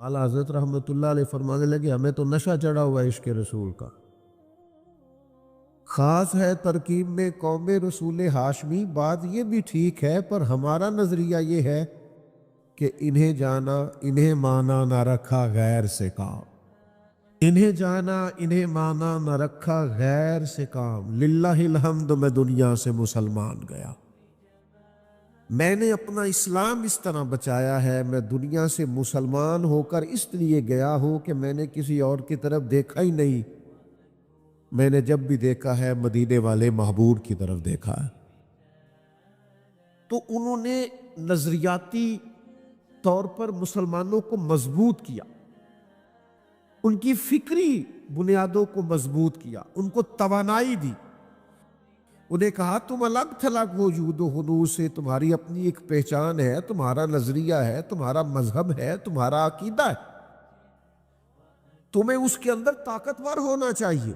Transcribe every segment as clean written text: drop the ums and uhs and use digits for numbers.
اعلیٰ حضرت رحمۃ اللہ علیہ فرمانے لگے ہمیں تو نشہ چڑھا ہوا ہے عشق رسول کا، خاص ہے ترکیب میں قوم رسول ہاشمی، بات یہ بھی ٹھیک ہے پر ہمارا نظریہ یہ ہے کہ انہیں جانا انہیں مانا نہ رکھا غیر سے کام، انہیں جانا انہیں مانا نہ رکھا غیر سے کام، للہ الحمد میں دنیا سے مسلمان گیا، میں نے اپنا اسلام اس طرح بچایا ہے، میں دنیا سے مسلمان ہو کر اس لیے گیا ہوں کہ میں نے کسی اور کی طرف دیکھا ہی نہیں، میں نے جب بھی دیکھا ہے مدینے والے محبوب کی طرف دیکھا ہے۔ تو انہوں نے نظریاتی طور پر مسلمانوں کو مضبوط کیا، ان کی فکری بنیادوں کو مضبوط کیا، ان کو توانائی دی، انہیں کہا تم الگ تھلگ وجود و حضور سے، تمہاری اپنی ایک پہچان ہے، تمہارا نظریہ ہے، تمہارا مذہب ہے، تمہارا عقیدہ ہے، تمہیں اس کے اندر طاقتور ہونا چاہیے۔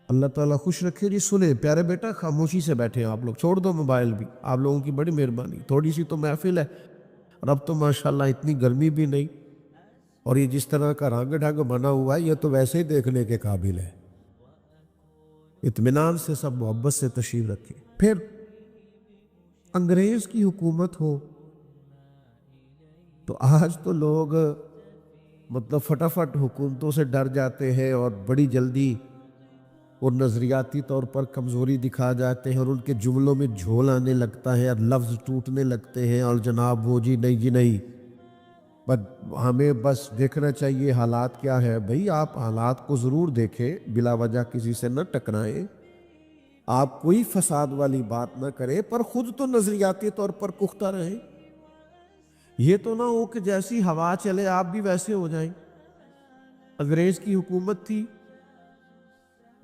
اللہ تعالیٰ خوش رکھے جی۔ سنیں پیارے بیٹا، خاموشی سے بیٹھے ہیں آپ لوگ، چھوڑ دو موبائل بھی، آپ لوگوں کی بڑی مہربانی، تھوڑی سی تو محفل ہے، اور اب تو ماشاءاللہ اتنی گرمی بھی نہیں، اور یہ جس طرح کا رنگ ڈھنگ بنا ہوا ہے یہ تو ویسے ہی دیکھنے کے قابل ہے۔ اطمینان سے سب محبت سے تشریف رکھیں۔ پھر انگریز کی حکومت ہو تو آج تو لوگ مطلب فٹافٹ حکومتوں سے ڈر جاتے ہیں اور بڑی جلدی اور نظریاتی طور پر کمزوری دکھا جاتے ہیں، اور ان کے جملوں میں جھول آنے لگتا ہے اور لفظ ٹوٹنے لگتے ہیں، اور جناب وہ جی نہیں جی نہیں، ہمیں بس دیکھنا چاہیے حالات کیا ہے۔ بھئی آپ حالات کو ضرور دیکھیں، بلا وجہ کسی سے نہ ٹکرائیں، آپ کوئی فساد والی بات نہ کریں، پر خود تو نظریاتی طور پر پختہ رہیں، یہ تو نہ ہو کہ جیسی ہوا چلے آپ بھی ویسے ہو جائیں۔ انگریز کی حکومت تھی،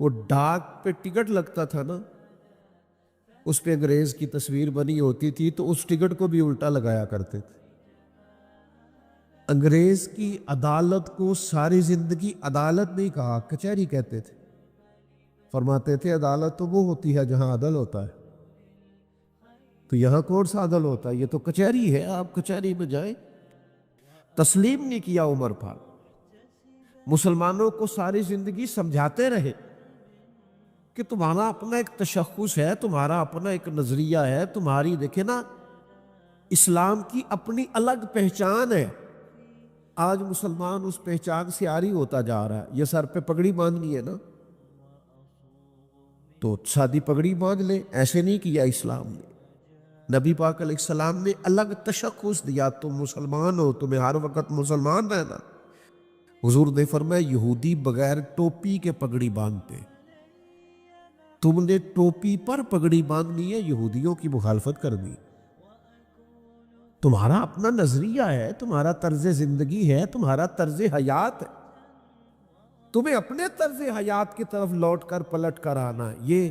وہ ڈاک پہ ٹکٹ لگتا تھا نا، اس پہ انگریز کی تصویر بنی ہوتی تھی، تو اس ٹکٹ کو بھی الٹا لگایا کرتے تھے۔ انگریز کی عدالت کو ساری زندگی عدالت نہیں کہا، کچہری کہتے تھے، فرماتے تھے عدالت تو وہ ہوتی ہے جہاں عدل ہوتا ہے، تو یہاں کون سا عدل ہوتا ہے، یہ تو کچہری ہے، آپ کچہری میں جائیں۔ تسلیم نہیں کیا عمر پھاڑ، مسلمانوں کو ساری زندگی سمجھاتے رہے کہ تمہارا اپنا ایک تشخص ہے، تمہارا اپنا ایک نظریہ ہے، تمہاری دیکھیں نا اسلام کی اپنی الگ پہچان ہے۔ آج مسلمان اس پہچان سے عاری ہوتا جا رہا ہے۔ یہ سر پہ پگڑی باندھنی ہے نا، تو سادی پگڑی باندھ لے، ایسے نہیں کیا اسلام نے۔ نبی پاک علیہ السلام نے الگ تشخص دیا، تم مسلمان ہو، تمہیں ہر وقت مسلمان رہنا۔ حضور نے فرمایا یہودی بغیر ٹوپی کے پگڑی باندھتے، تم نے ٹوپی پر پگڑی باندھنی ہے، یہودیوں کی مخالفت کرنی۔ تمہارا اپنا نظریہ ہے، تمہارا طرز زندگی ہے، تمہارا طرز حیات ہے، تمہیں اپنے طرز حیات کی طرف لوٹ کر پلٹ کر آنا ہے۔ یہ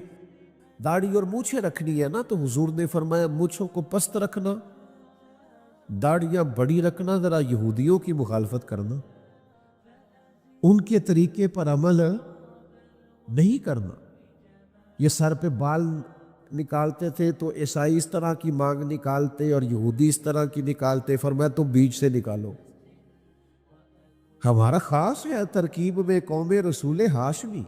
داڑھی اور مونچھیں رکھنی ہے نا، تو حضور نے فرمایا مونچھوں کو پست رکھنا، داڑھیاں بڑی رکھنا، ذرا یہودیوں کی مخالفت کرنا، ان کے طریقے پر عمل نہیں کرنا۔ یہ سر پہ بال نکالتے تھے تو عیسائی اس طرح کی مانگ نکالتے اور یہودی اس طرح کی نکالتے، فرمایا تم بیچ سے نکالو۔ ہمارا خاص ہے ترکیب میں قوم رسول ہاشمی،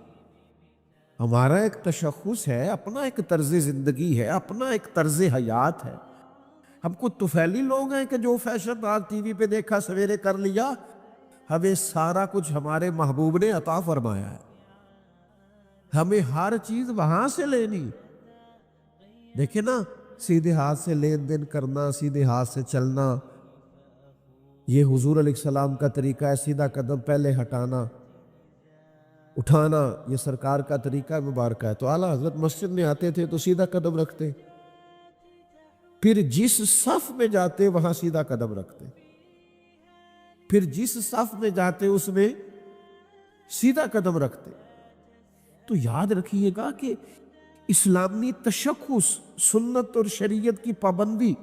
ہمارا ایک تشخص ہے، اپنا ایک طرز زندگی ہے، اپنا ایک طرز حیات ہے۔ ہم کو طفیلی لوگ ہیں کہ جو فیشن آج ٹی وی پہ دیکھا سویرے کر لیا، ہمیں سارا کچھ ہمارے محبوب نے عطا فرمایا ہے، ہمیں ہر چیز وہاں سے لینی۔ دیکھیں نا، سیدھے ہاتھ سے لین دین کرنا، سیدھے ہاتھ سے چلنا، یہ حضور علیہ السلام کا طریقہ ہے۔ سیدھا قدم پہلے ہٹانا، اٹھانا، یہ سرکار کا طریقہ مبارکہ ہے۔ تو اعلیٰ حضرت مسجد میں آتے تھے تو سیدھا قدم رکھتے، پھر جس صف میں جاتے وہاں سیدھا قدم رکھتے، پھر جس صف میں جاتے اس میں سیدھا قدم رکھتے۔ تو یاد رکھیے گا کہ اسلامی تشخص، سنت اور شریعت کی پابندی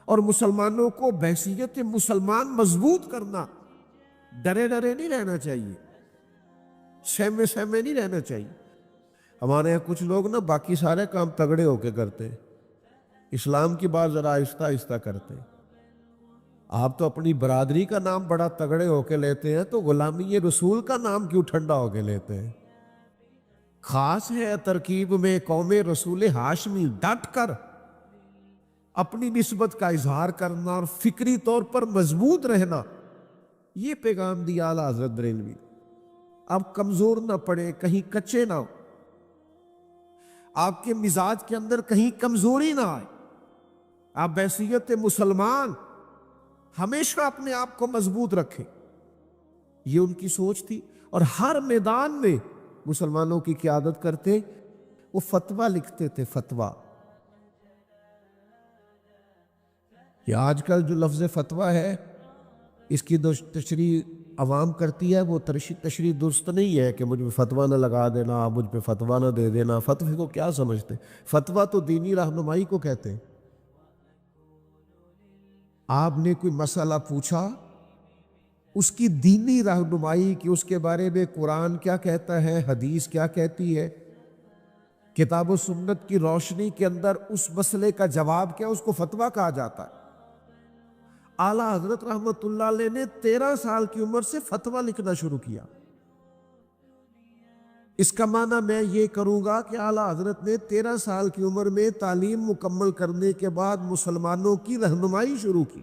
اور مسلمانوں کو بحیثیت مسلمان مضبوط کرنا، ڈرے ڈرے نہیں رہنا چاہیے، سہمے سہمے نہیں رہنا چاہیے۔ ہمارے یہاں کچھ لوگ نا باقی سارے کام تگڑے ہو کے کرتے، اسلام کی بات ذرا آہستہ آہستہ کرتے، آپ تو اپنی برادری کا نام بڑا تگڑے ہو کے لیتے ہیں، تو غلامی رسول کا نام کیوں ٹھنڈا ہو کے لیتے ہیں؟ خاص ہے ترکیب میں قوم رسول ہاشمی، ڈٹ کر اپنی نسبت کا اظہار کرنا اور فکری طور پر مضبوط رہنا، یہ پیغام دیا اعلیٰ حضرت بریلوی۔ آپ کمزور نہ پڑے، کہیں کچے نہ ہو، آپ کے مزاج کے اندر کہیں کمزوری نہ آئے، آپ بحیثیت مسلمان ہمیشہ اپنے آپ کو مضبوط رکھیں، یہ ان کی سوچ تھی۔ اور ہر میدان میں مسلمانوں کی قیادت کرتے، وہ فتویٰ لکھتے تھے، فتویٰ۔ یہ آج کل جو لفظ فتویٰ ہے، اس کی تشریح عوام کرتی ہے، وہ تشریح درست نہیں ہے کہ مجھ پہ فتویٰ نہ لگا دینا، آپ مجھ پہ فتویٰ نہ دے دینا۔ فتوے کو کیا سمجھتے؟ فتویٰ تو دینی رہنمائی کو کہتے ہیں۔ آپ نے کوئی مسئلہ پوچھا، اس کی دینی رہنمائی کی، اس کے بارے میں قرآن کیا کہتا ہے، حدیث کیا کہتی ہے، کتاب و سنت کی روشنی کے اندر اس مسئلے کا جواب کیا، اس کو فتویٰ کہا جاتا ہے۔ اعلیٰ حضرت رحمت اللہ علیہ نے 13 سال کی عمر سے فتویٰ لکھنا شروع کیا۔ اس کا معنی میں یہ کروں گا کہ اعلیٰ حضرت نے 13 سال کی عمر میں تعلیم مکمل کرنے کے بعد مسلمانوں کی رہنمائی شروع کی۔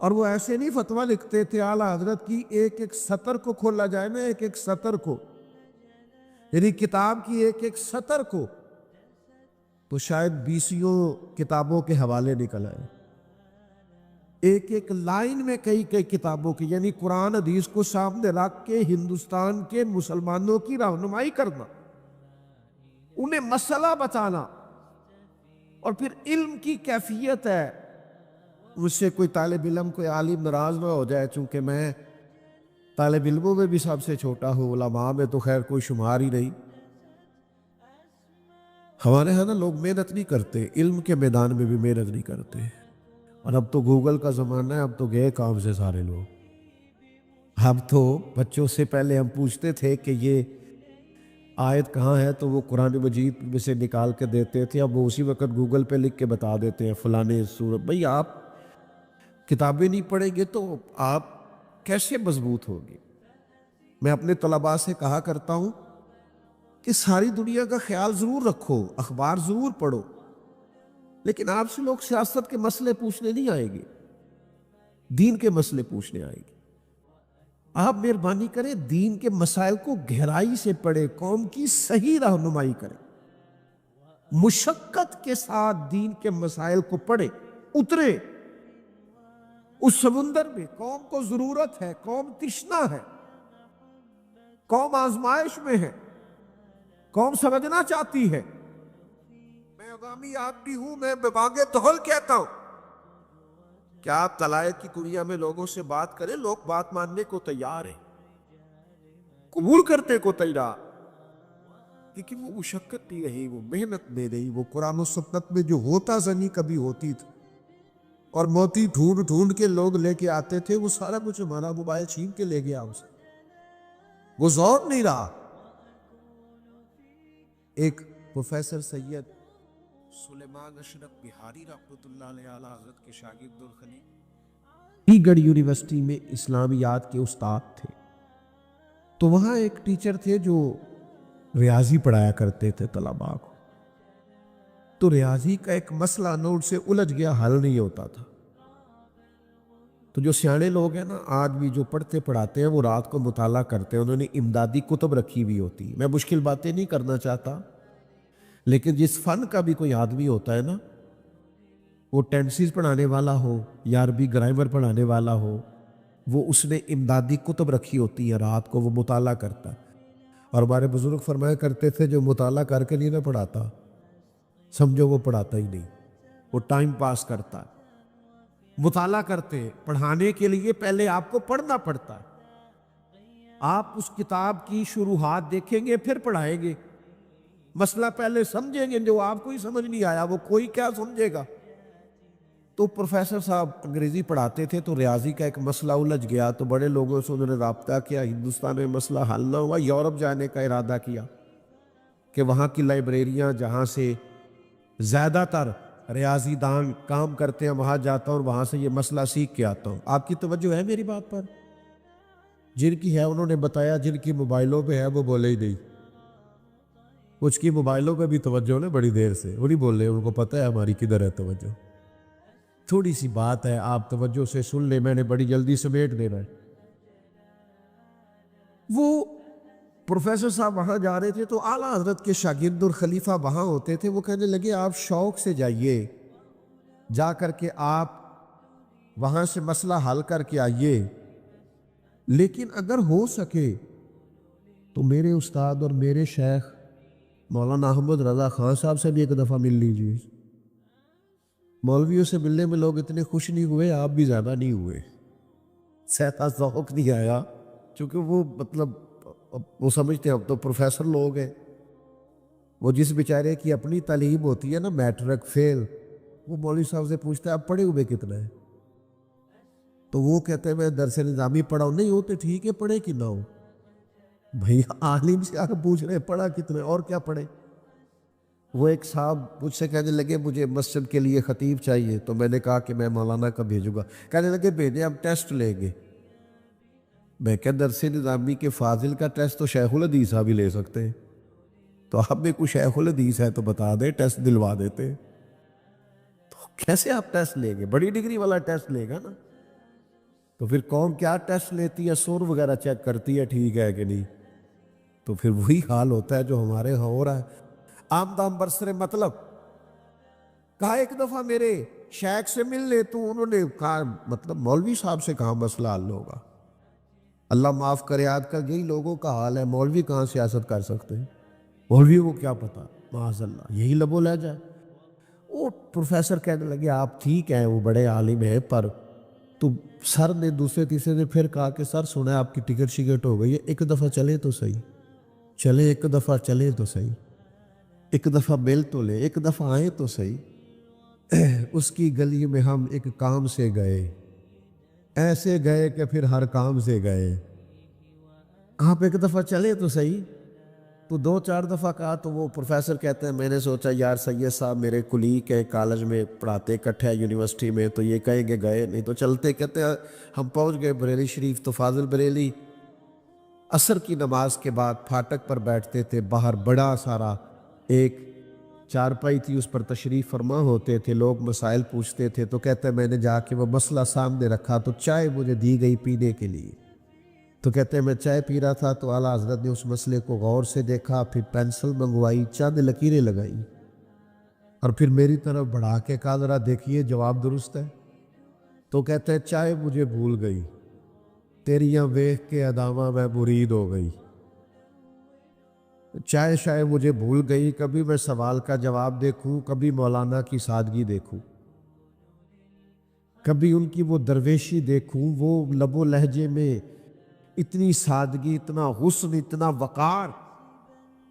اور وہ ایسے نہیں فتویٰ لکھتے تھے، اعلیٰ حضرت کی ایک ایک سطر کو کھولا جائے نا، ایک ایک سطر کو، یعنی کتاب کی ایک ایک سطر کو، تو شاید 20 کتابوں کے حوالے نکل آئے۔ ایک ایک لائن میں کئی کئی کتابوں کی، یعنی قرآن حدیث کو سامنے رکھ کے ہندوستان کے مسلمانوں کی رہنمائی کرنا، انہیں مسئلہ بتانا۔ اور پھر علم کی کیفیت ہے، مجھ سے کوئی طالب علم، کوئی عالم ناراض نہ ہو جائے، چونکہ میں طالب علموں میں بھی سب سے چھوٹا ہوں، علماء میں تو خیر کوئی شمار ہی نہیں۔ ہمارے ہاں نا لوگ محنت نہیں کرتے، علم کے میدان میں بھی محنت نہیں کرتے۔ اور اب تو گوگل کا زمانہ ہے، اب تو گئے کام سے سارے لوگ۔ اب تو بچوں سے پہلے ہم پوچھتے تھے کہ یہ آیت کہاں ہے، تو وہ قرآن مجید میں سے نکال کے دیتے تھے، اب وہ اسی وقت گوگل پہ لکھ کے بتا دیتے ہیں فلانے سورت۔ بھئی آپ کتابیں نہیں پڑھیں گے تو آپ کیسے مضبوط ہوگے؟ میں اپنے طلباء سے کہا کرتا ہوں کہ ساری دنیا کا خیال ضرور رکھو، اخبار ضرور پڑھو، لیکن آپ سے لوگ سیاست کے مسئلے پوچھنے نہیں آئیں گے، دین کے مسئلے پوچھنے آئیں گے۔ آپ مہربانی کریں، دین کے مسائل کو گہرائی سے پڑھیں، قوم کی صحیح رہنمائی کریں، مشقت کے ساتھ دین کے مسائل کو پڑھیں، اترے اس سمندر میں۔ قوم کو ضرورت ہے، قوم تشنا ہے، قوم آزمائش میں ہے، قوم سمجھنا چاہتی ہے۔ میں عوامی آدمی ہوں، میں ببانگ دہل کہتا ہوں، کیا آپ طلائع کی دنیا میں لوگوں سے بات کریں، لوگ بات ماننے کو تیار ہیں، قبول کرتے کو تیار، لیکن وہ مشقت نہیں رہی، وہ محنت نہیں رہی، وہ قرآن و سنت میں جو ہوتا زنی کبھی ہوتی تھی، اور موتی ڈھونڈ ڈھونڈ کے لوگ لے کے آتے تھے، وہ سارا کچھ ہمارا موبائل چھین کے لے گیا اسے، وہ ذوق نہیں رہا۔ ایک پروفیسر سید سلیمان اشرف بہاری رحمۃ اللہ علیہ، اعلیٰ حضرت کے شاگرد الخلیل، علی گڑھ یونیورسٹی میں اسلامیات کے استاد تھے، تو وہاں ایک ٹیچر تھے جو ریاضی پڑھایا کرتے تھے طلباء کو۔ تو ریاضی کا ایک مسئلہ نوٹ سے الجھ گیا، حل نہیں ہوتا تھا۔ تو جو سیانے لوگ ہیں نا، آج بھی جو پڑھتے پڑھاتے ہیں، وہ رات کو مطالعہ کرتے ہیں، انہوں نے امدادی کتب رکھی ہوئی ہوتی۔ میں مشکل باتیں نہیں کرنا چاہتا، لیکن جس فن کا بھی کوئی آدمی ہوتا ہے نا، وہ ٹینسز پڑھانے والا ہو یا عربی گرامر پڑھانے والا ہو، وہ اس نے امدادی کتب رکھی ہوتی ہے، رات کو وہ مطالعہ کرتا ہے۔ اور ہمارے بزرگ فرمایا کرتے تھے، جو مطالعہ کر کے نہیں نہ پڑھاتا، سمجھو وہ پڑھاتا ہی نہیں، وہ ٹائم پاس کرتا ہے۔ مطالعہ کرتے، پڑھانے کے لیے پہلے آپ کو پڑھنا پڑتا ہے۔ آپ اس کتاب کی شروحات دیکھیں گے، پھر پڑھائیں گے، مسئلہ پہلے سمجھیں گے، جو آپ کو ہی سمجھ نہیں آیا وہ کوئی کیا سمجھے گا۔ تو پروفیسر صاحب انگریزی پڑھاتے تھے، تو ریاضی کا ایک مسئلہ الجھ گیا، تو بڑے لوگوں سے انہوں نے رابطہ کیا، ہندوستان میں مسئلہ حل نہ ہوا، یورپ جانے کا ارادہ کیا کہ وہاں کی لائبریریاں، جہاں سے زیادہ تر ریاضی دان کام کرتے ہیں، وہاں جاتا ہوں اور وہاں سے یہ مسئلہ سیکھ کے آتا ہوں. آپ کی توجہ ہے میری بات پر؟ جن کی ہے انہوں نے بتایا، جن کی موبائلوں پہ ہے وہ بولے ہی نہیں. کچھ کی موبائلوں پہ بھی توجہ نے بڑی دیر سے، وہ نہیں بول رہے، ان کو پتہ ہے ہماری کدھر ہے توجہ. تھوڑی سی بات ہے، آپ توجہ سے سن لیں، میں نے بڑی جلدی سمیٹ دینا ہے. وہ پروفیسر صاحب وہاں جا رہے تھے تو اعلیٰ حضرت کے شاگرد اور خلیفہ وہاں ہوتے تھے. وہ کہنے لگے آپ شوق سے جائیے، جا کر کے آپ وہاں سے مسئلہ حل کر کے آئیے، لیکن اگر ہو سکے تو میرے استاد اور میرے شیخ مولانا احمد رضا خان صاحب سے بھی ایک دفعہ مل لیجیے. مولویوں سے ملنے میں لوگ اتنے خوش نہیں ہوئے، آپ بھی زیادہ نہیں ہوئے. سہتا ذوق نہیں آیا، چونکہ وہ وہ سمجھتے ہیں ہم تو پروفیسر لوگ ہیں. وہ جس بیچارے کی اپنی تعلیم ہوتی ہے نا میٹرک فیل، وہ مولوی صاحب سے پوچھتا ہے آپ پڑھے ہوئے کتنا ہے؟ تو وہ کہتے ہیں میں درس نظامی پڑھا ہوں. نہیں ہوتے ٹھیک ہے، پڑھے کہ نہ ہو. بھئی عالم سے آ کے پوچھ رہے پڑھا کتنا ہے اور کیا پڑھے. وہ ایک صاحب مجھ سے کہنے لگے مجھے مسجد کے لیے خطیب چاہیے، تو میں نے کہا کہ میں مولانا کا بھیجوں گا. کہنے لگے بھیجیں، ہم ٹیسٹ لیں گے. میں کہا درس نظامی کے فاضل کا ٹیسٹ تو شیخ الحدیث صاحب ہی لے سکتے ہیں، تو آپ میں کوئی شیخ الحدیث ہے تو بتا دیں، ٹیسٹ دلوا دیتے. تو کیسے آپ ٹیسٹ لیں گے؟ بڑی ڈگری والا ٹیسٹ لے گا نا. تو پھر قوم کیا ٹیسٹ لیتی ہے؟ سور وغیرہ چیک کرتی ہے ٹھیک ہے کہ نہیں. تو پھر وہی حال ہوتا ہے جو ہمارے ہاں ہو رہا ہے. عام دام برسر مطلب کہا ایک دفعہ میرے شیخ سے مل لے تو انہوں نے کہا مطلب مولوی صاحب سے کہاں مسئلہ حل ہوگا. اللہ معاف کرے، آج کل یہی لوگوں کا حال ہے. مولوی کہاں سیاست کر سکتے ہیں؟ مولویوں کو کیا پتا، معاذ اللہ، یہی لب و لہجہ ہے. وہ پروفیسر کہنے لگے آپ ٹھیک ہیں، وہ بڑے عالم ہیں، پر تو سر نے دوسرے تیسرے نے پھر کہا کہ سر سنا ہے آپ کی ٹکٹ شکٹ ہو گئی ہے، ایک دفعہ چلے تو صحیح، چلے ایک دفعہ چلے تو صحیح، ایک دفعہ مل تو لے، ایک دفعہ آئے تو صحیح. اس کی گلی میں ہم ایک کام سے گئے، ایسے گئے کہ پھر ہر کام سے گئے. آپ ایک دفعہ چلے تو صحیح. تو دو چار دفعہ کہا تو وہ پروفیسر کہتے ہیں میں نے سوچا یار سید صاحب میرے کلیگ ہے، کالج میں پڑھاتے اکٹھے یونیورسٹی میں، تو یہ کہیں گے گئے نہیں تو چلتے. کہتے ہیں ہم پہنچ گئے بریلی شریف. تو فاضل بریلی عصر کی نماز کے بعد پھاٹک پر بیٹھتے تھے. باہر بڑا سارا ایک چارپائی تھی، اس پر تشریف فرما ہوتے تھے، لوگ مسائل پوچھتے تھے. تو کہتے ہیں میں نے جا کے وہ مسئلہ سامنے رکھا تو چائے مجھے دی گئی پینے کے لیے. تو کہتے ہیں میں چائے پی رہا تھا تو اعلیٰ حضرت نے اس مسئلے کو غور سے دیکھا، پھر پینسل منگوائی، چند لکیریں لگائیں اور پھر میری طرف بڑھا کے کہا ذرا دیکھیے جواب درست ہے. تو کہتے ہیں چائے مجھے بھول گئی، تیریاں ویکھ کے اداواں میں مرید ہو گئی. چائے شائے مجھے بھول گئی، کبھی میں سوال کا جواب دیکھوں، کبھی مولانا کی سادگی دیکھوں، کبھی ان کی وہ درویشی دیکھوں، وہ لب و لہجے میں اتنی سادگی، اتنا حسن، اتنا وقار،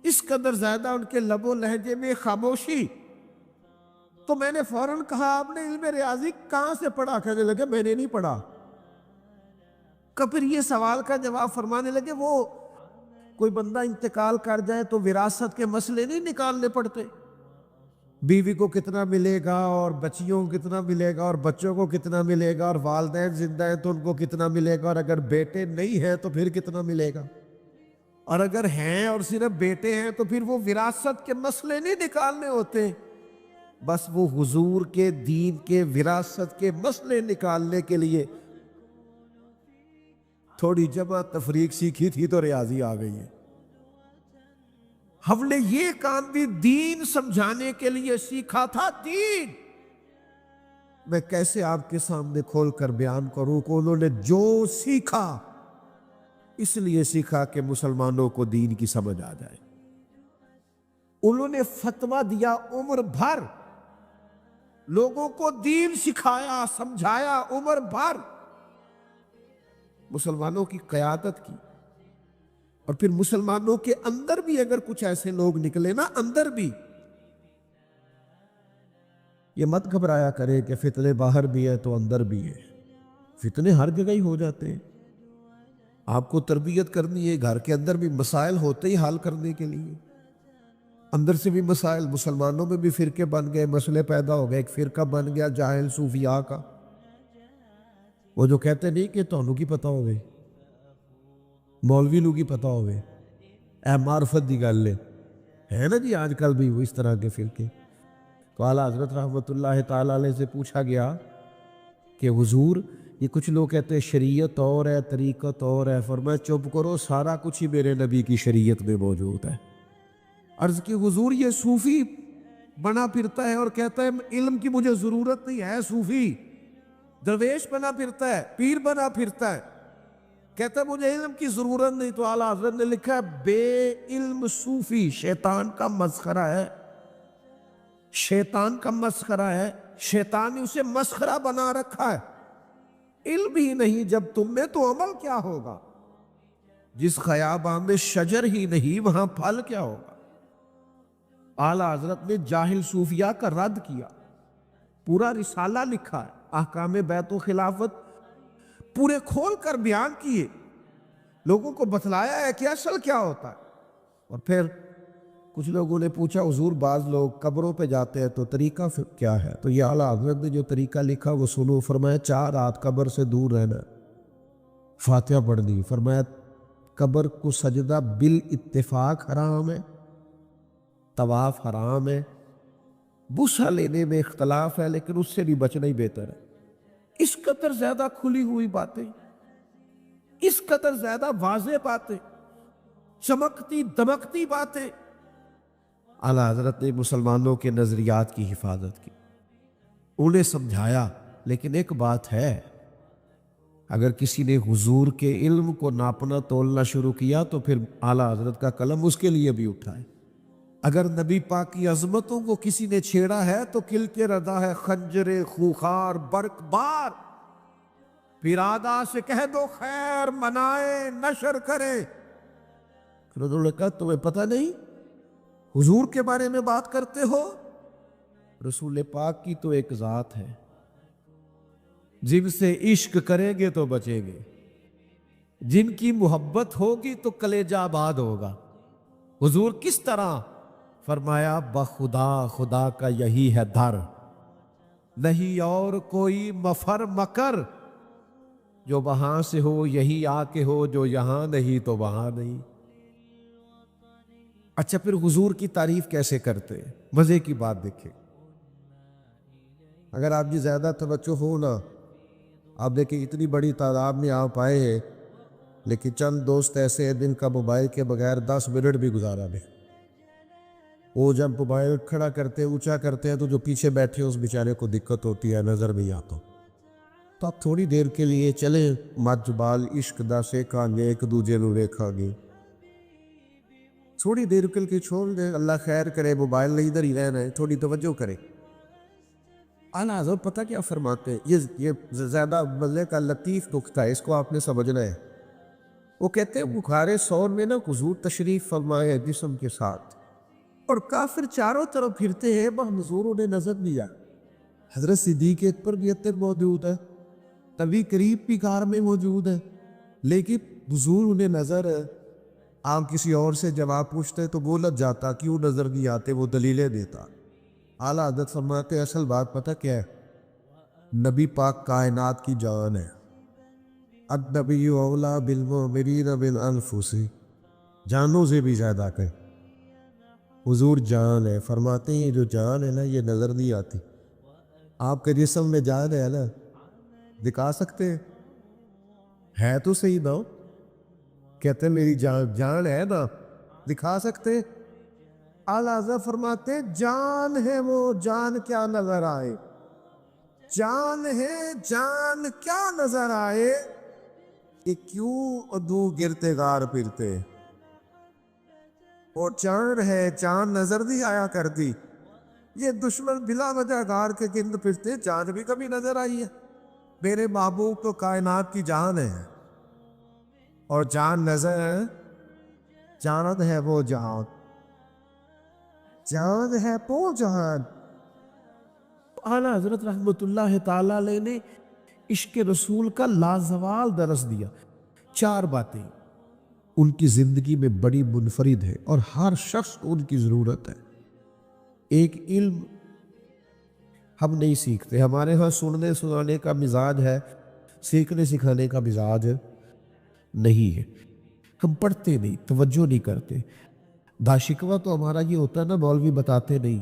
اس قدر زیادہ ان کے لب و لہجے میں خاموشی. تو میں نے فوراً کہا آپ نے علم ریاضی کہاں سے پڑھا؟ کہنے لگے میں نے نہیں پڑھا. پھر یہ سوال کا جواب فرمانے لگے وہ کوئی بندہ انتقال کر جائے تو وراثت کے مسئلے نہیں نکالنے پڑتے، بیوی کو کتنا ملے گا اور بچیوں کو کتنا ملے گا اور بچوں کو کتنا ملے گا، اور والدین زندہ ہیں تو ان کو کتنا ملے گا، اور اگر بیٹے نہیں ہیں تو پھر کتنا ملے گا، اور اگر ہیں اور صرف بیٹے ہیں تو پھر وہ وراثت کے مسئلے نہیں نکالنے ہوتے. بس وہ حضور کے دین کے وراثت کے مسئلے نکالنے کے لیے تھوڑی جمع تفریق سیکھی تھی تو ریاضی آ گئی ہے. ہم نے یہ کام بھی دین سمجھانے کے لیے سیکھا تھا. دین میں کیسے آپ کے سامنے کھول کر بیان کروں کہ انہوں نے جو سیکھا اس لیے سیکھا کہ مسلمانوں کو دین کی سمجھ آ جائے. انہوں نے فتویٰ دیا عمر بھر، لوگوں کو دین سکھایا، سمجھایا عمر بھر، مسلمانوں کی قیادت کی. اور پھر مسلمانوں کے اندر بھی اگر کچھ ایسے لوگ نکلے نا، اندر بھی، یہ مت گھبرایا کرے کہ فتنے باہر بھی ہے تو اندر بھی ہے. فتنے ہر جگہ ہی ہو جاتے ہیں. آپ کو تربیت کرنی ہے، گھر کے اندر بھی مسائل ہوتے ہی حل کرنے کے لیے. اندر سے بھی مسائل، مسلمانوں میں بھی فرقے بن گئے، مسئلے پیدا ہو گئے. ایک فرقہ بن گیا جاہل صوفیاء کا، وہ جو کہتے نہیں کہ تانوں کی پتہ ہوئے، مولوی لوگ کی پتہ ہوئے، اے معرفت دی گل ہے نا جی. آج کل بھی وہ اس طرح کے فرقے. تو اعلیٰ حضرت رحمۃ اللہ تعالیٰ علیہ سے پوچھا گیا کہ حضور یہ کچھ لوگ کہتے ہیں شریعت اور ہے، طریقت اور ہے. فرمایا چپ کرو، سارا کچھ ہی میرے نبی کی شریعت میں موجود ہے. عرض کی حضور یہ صوفی بنا پھرتا ہے اور کہتا ہے علم کی مجھے ضرورت نہیں ہے، صوفی درویش بنا پھرتا ہے، پیر بنا پھرتا ہے، کہتا ہے مجھے علم کی ضرورت نہیں. تو اعلیٰ حضرت نے لکھا ہے بے علم صوفی شیطان کا مسخرہ ہے، شیطان کا مسخرہ ہے. شیطان نے اسے مسخرہ بنا رکھا ہے. علم ہی نہیں جب تم میں تو عمل کیا ہوگا؟ جس خیاباں میں شجر ہی نہیں وہاں پھل کیا ہوگا؟ اعلیٰ حضرت نے جاہل صوفیاء کا رد کیا، پورا رسالہ لکھا ہے، احکام بیعت و خلافت پورے کھول کر بیان کیے، لوگوں کو بتلایا ہے کہ اصل کیا ہوتا ہے. اور پھر کچھ لوگوں نے پوچھا حضور بعض لوگ قبروں پہ جاتے ہیں تو طریقہ کیا ہے؟ تو یہ اعلیٰ حضرت نے جو طریقہ لکھا وہ سنو. فرمایا 4 رات قبر سے دور رہنا، فاتحہ پڑھ دی. فرمایا قبر کو سجدہ بالاتفاق حرام ہے، طواف حرام ہے، بوسہ لینے میں اختلاف ہے لیکن اس سے بھی بچنا ہی بہتر ہے. اس قدر زیادہ کھلی ہوئی باتیں، اس قدر زیادہ واضح باتیں، چمکتی دمکتی باتیں. اعلیٰ حضرت نے مسلمانوں کے نظریات کی حفاظت کی، انہیں سمجھایا. لیکن ایک بات ہے، اگر کسی نے حضور کے علم کو ناپنا تولنا شروع کیا تو پھر اعلیٰ حضرت کا قلم اس کے لیے بھی اٹھائے. اگر نبی پاک کی عظمتوں کو کسی نے چھیڑا ہے تو کل کے ردا ہے خنجر خوخار برق بار. پھر آدھا سے کہہ دو خیر منائے نشر کرے. پھر انہوں نے کہا تمہیں پتہ نہیں حضور کے بارے میں بات کرتے ہو؟ رسول پاک کی تو ایک ذات ہے، جن سے عشق کریں گے تو بچیں گے، جن کی محبت ہوگی تو کلیجہ آباد ہوگا. حضور کس طرح؟ فرمایا بخدا خدا کا یہی ہے در، نہیں اور کوئی مفر مکر. جو وہاں سے ہو یہی آ کے ہو، جو یہاں نہیں تو وہاں نہیں. اچھا پھر حضور کی تعریف کیسے کرتے؟ مزے کی بات دیکھیں، اگر آپ کی زیادہ توجہ ہو نا، آپ دیکھیں اتنی بڑی تعداد میں آپ آئے ہیں لیکن چند دوست ایسے ہیں جن کا موبائل کے بغیر 10 منٹ بھی گزارا نہیں. وہ جب موبائل کھڑا کرتے اونچا کرتے ہیں تو جو پیچھے بیٹھے اس بیچارے کو دقت ہوتی ہے، نظر نہیں آتا. تو آپ تھوڑی دیر کے لیے چلیں، مت بال عشق دا سیکھاں گے، ایک دوجے نو ویکھاں گے، تھوڑی دیر کے لیے چھوڑ دیں. اللہ خیر کرے، موبائل نہیں ادھر ہی رہنا ہے، تھوڑی توجہ کرے. اعلیٰ حضرت پتہ کیا فرماتے ہیں؟ یہ زیادہ مزے کا لطیف نکتہ ہے، اس کو آپ نے سمجھنا ہے. وہ کہتے ہیں بخارِ سور میں نا حضور تشریف فرمائے جسم کے ساتھ، اور کافر چاروں طرف پھرتے ہیں، حضور انہیں نظر دیا. حضرت صدیق اکبر بھی اتر موجود ہے، نبی کریم بھی کار میں موجود ہے، لیکن حضور انہیں نظر ہے. آپ کسی اور سے جواب پوچھتے تو وہ لگ جاتا، کیوں نظر نہیں آتے، وہ دلیلیں دیتا. اعلیٰ حضرت فرماتے اصل بات پتہ کیا ہے؟ نبی پاک کائنات کی جان ہے. النبی اولیٰ بالمؤمنین من انفسہم، جانوں سے بھی زیادہ کہ حضور جان ہے. فرماتے ہیں یہ جو جان ہے نا یہ نظر نہیں آتی. آپ کے جسم میں جان ہے نا، دکھا سکتے ہیں؟ ہے تو صحیح نا؟ کہتے ہیں میری جان ہے نا، دکھا سکتے ہیں؟ اعلیٰ حضرت فرماتے جان ہے وہ جان کیا نظر آئے، جان ہے جان کیا نظر آئے، کہ کیوں ادو گرتے گار پھرتے. اور چاند ہے چاند نظر نہیں آیا کرتی، یہ دشمن بلا وجہ گار کے گرد پھرتے، چاند بھی کبھی نظر آئی ہے. میرے محبوب تو کائنات کی جان ہے، اور جان نظر ہے، جانت ہے وہ جہان، جان ہے وہ جہان. اعلیٰ حضرت رحمۃ اللہ تعالیٰ علیہ نے عشق رسول کا لازوال درس دیا. 4 باتیں ان کی زندگی میں بڑی منفرد ہے اور ہر شخص کو ان کی ضرورت ہے. ایک علم ہم نہیں سیکھتے، ہمارے ہاں سننے سنانے کا مزاج ہے، سیکھنے سکھانے کا مزاج نہیں ہے، ہم پڑھتے نہیں، توجہ نہیں کرتے۔ داشکوہ تو ہمارا یہ ہوتا ہے نا، مولوی بتاتے نہیں،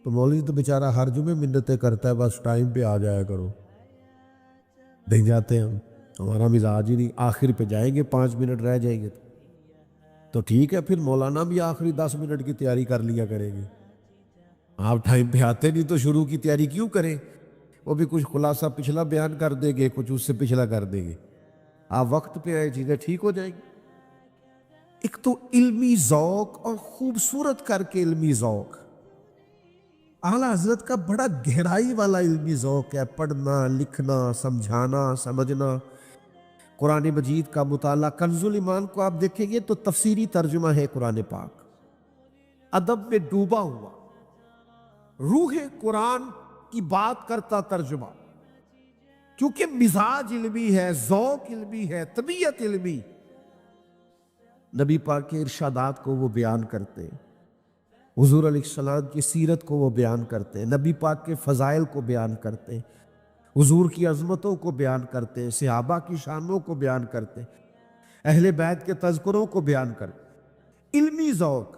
تو مولوی تو بیچارہ ہر جمعے منتیں کرتا ہے، بس ٹائم پہ آ جایا کرو، نہیں جاتے ہم، ہمارا مزاج ہی نہیں، آخر پہ جائیں گے 5 منٹ رہ جائیں گے تو ٹھیک ہے، پھر مولانا بھی آخری 10 منٹ کی تیاری کر لیا کریں گے۔ آپ ٹائم پہ آتے نہیں تو شروع کی تیاری کیوں کریں؟ وہ بھی کچھ خلاصہ پچھلا بیان کر دیں گے، کچھ اس سے پچھلا کر دیں گے، آپ وقت پہ آئے چیزیں ٹھیک ہو جائیں گی۔ ایک تو علمی ذوق، اور خوبصورت کر کے علمی ذوق، اعلیٰ حضرت کا بڑا گہرائی والا علمی ذوق ہے، پڑھنا لکھنا سمجھانا سمجھنا، قرآن مجید کا مطالعہ۔ کنز الایمان کو آپ دیکھیں گے تو تفسیری ترجمہ ہے قرآن پاک، ادب میں ڈوبا ہوا، روح قرآن کی بات کرتا ترجمہ، کیونکہ مزاج علمی ہے، ذوق علمی ہے، طبیعت علمی۔ نبی پاک کے ارشادات کو وہ بیان کرتے ہیں، حضور علیہ السلام کی سیرت کو وہ بیان کرتے ہیں، نبی پاک کے فضائل کو بیان کرتے ہیں، حضور کی عظمتوں کو بیان کرتے ہیں، صحابہ کی شانوں کو بیان کرتے ہیں، اہل بیت کے تذکروں کو بیان کرتے ہیں۔ علمی ذوق،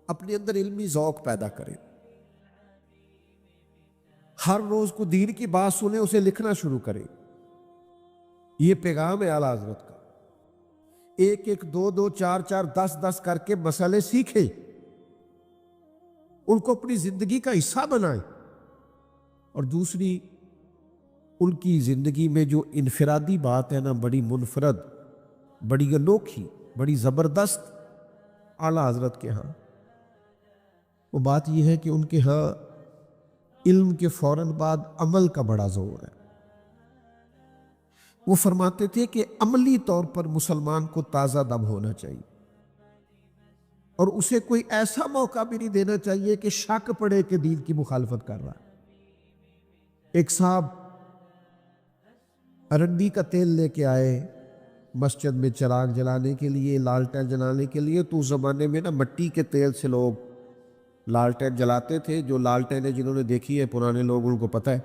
اپنے اندر علمی ذوق پیدا کریں، ہر روز کو دین کی بات سنیں، اسے لکھنا شروع کریں۔ یہ پیغام ہے اعلیٰ حضرت کا، ایک ایک دو دو چار چار 10 کر کے مسئلے سیکھیں، ان کو اپنی زندگی کا حصہ بنائیں، اور دوسری ان کی زندگی میں جو انفرادی بات ہے نا، بڑی منفرد، بڑی انوکھی، بڑی زبردست اعلیٰ حضرت کے ہاں، وہ بات یہ ہے کہ ان کے ہاں علم کے فوراً بعد عمل کا بڑا زور ہے۔ وہ فرماتے تھے کہ عملی طور پر مسلمان کو تازہ دم ہونا چاہیے، اور اسے کوئی ایسا موقع بھی نہیں دینا چاہیے کہ شک پڑے کہ دین کی مخالفت کر رہا ہے۔ ایک صاحب ارنڈی کا تیل لے کے آئے مسجد میں چراغ جلانے کے لیے، لالٹین جلانے کے لیے، تو اس زمانے میں نا مٹی کے تیل سے لوگ لالٹین جلاتے تھے، جو لالٹینیں جنہوں نے دیکھی ہے پرانے لوگ ان کو پتہ ہے،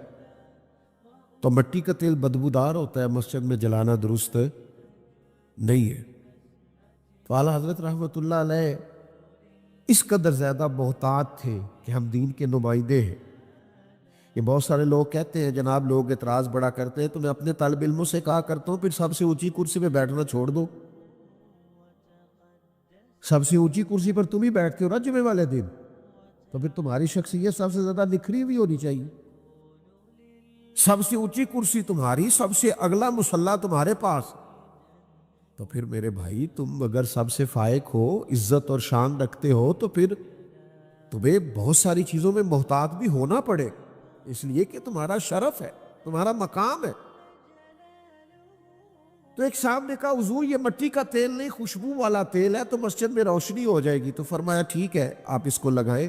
تو مٹی کا تیل بدبودار ہوتا ہے، مسجد میں جلانا درست نہیں ہے۔ تو اعلیٰ حضرت رحمۃ اللہ علیہ اس قدر زیادہ محتاط تھے کہ ہم دین کے نمائندے ہیں۔ یہ بہت سارے لوگ کہتے ہیں، جناب لوگ اعتراض بڑا کرتے ہیں، تو میں اپنے طالب علموں سے کہا کرتا ہوں پھر سب سے اونچی کرسی پہ بیٹھنا چھوڑ دو، سب سے اونچی کرسی پر تم ہی بیٹھتے ہو نا جمعے والے دن، تو پھر تمہاری شخصیت سب سے زیادہ نکھری ہوئی ہونی چاہیے، سب سے اونچی کرسی تمہاری، سب سے اگلا مصلی تمہارے پاس، تو پھر میرے بھائی تم اگر سب سے فائق ہو، عزت اور شان رکھتے ہو، تو پھر تمہیں بہت ساری چیزوں میں محتاط بھی ہونا پڑے، اس لیے کہ تمہارا شرف ہے، تمہارا مقام ہے۔ تو ایک صاحب نے کہا حضور یہ مٹی کا تیل نہیں، خوشبو والا تیل ہے، تو مسجد میں روشنی ہو جائے گی، تو فرمایا ٹھیک ہے آپ اس کو لگائیں،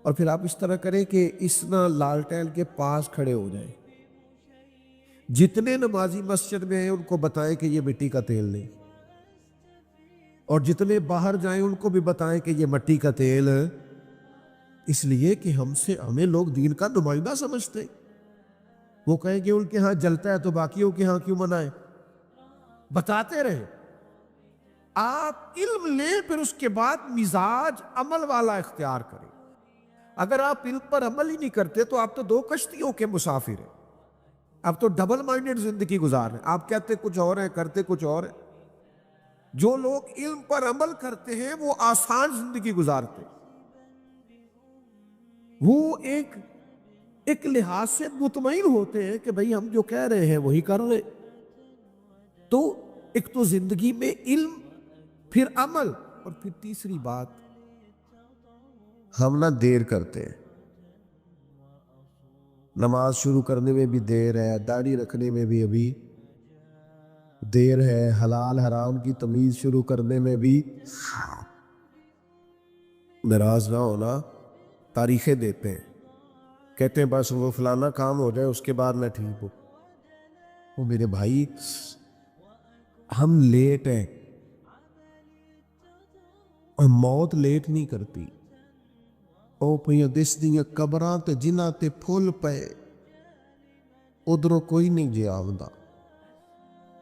اور پھر آپ اس طرح کریں کہ اس نہ لالٹین کے پاس کھڑے ہو جائیں، جتنے نمازی مسجد میں ہیں ان کو بتائیں کہ یہ مٹی کا تیل نہیں، اور جتنے باہر جائیں ان کو بھی بتائیں کہ یہ مٹی کا تیل، اس لیے کہ ہمیں لوگ دین کا نمائندہ سمجھتے، وہ کہیں کہ ان کے ہاں جلتا ہے تو باقیوں کے ہاں کیوں منائیں، بتاتے رہے۔ آپ علم لیں، پھر اس کے بعد مزاج عمل والا اختیار کریں۔ اگر آپ علم پر عمل ہی نہیں کرتے تو آپ تو 2 کشتیوں کے مسافر ہیں، آپ تو ڈبل مائنڈڈ زندگی گزار رہے ہیں، آپ کہتے کچھ اور ہیں کرتے کچھ اور ہیں۔ جو لوگ علم پر عمل کرتے ہیں وہ آسان زندگی گزارتے، وہ ایک لحاظ سے مطمئن ہوتے ہیں کہ بھئی ہم جو کہہ رہے ہیں وہی کر رہے۔ تو ایک تو زندگی میں علم، پھر عمل، اور پھر تیسری بات، ہم نہ دیر کرتے ہیں، نماز شروع کرنے میں بھی دیر ہے، داڑھی رکھنے میں بھی ابھی دیر ہے، حلال حرام کی تمیز شروع کرنے میں بھی ناراض نہ ہونا، تاریخیں دیتے ہیں، کہتے ہیں بس وہ فلانا کام ہو جائے اس کے بعد میں ٹھیک ہوں۔ وہ میرے بھائی ہم لیٹ ہیں، اور موت لیٹ نہیں کرتی، ਉਹ ਪਈਆਂ ਦਿਸਦੀਆਂ ਕਬਰਾਂ ਤੇ ਜਿਨ੍ਹਾਂ ਤੇ ਫੁੱਲ ਪਏ, ਉਧਰੋਂ ਕੋਈ ਨਹੀਂ ਜੇ ਆਉਂਦਾ,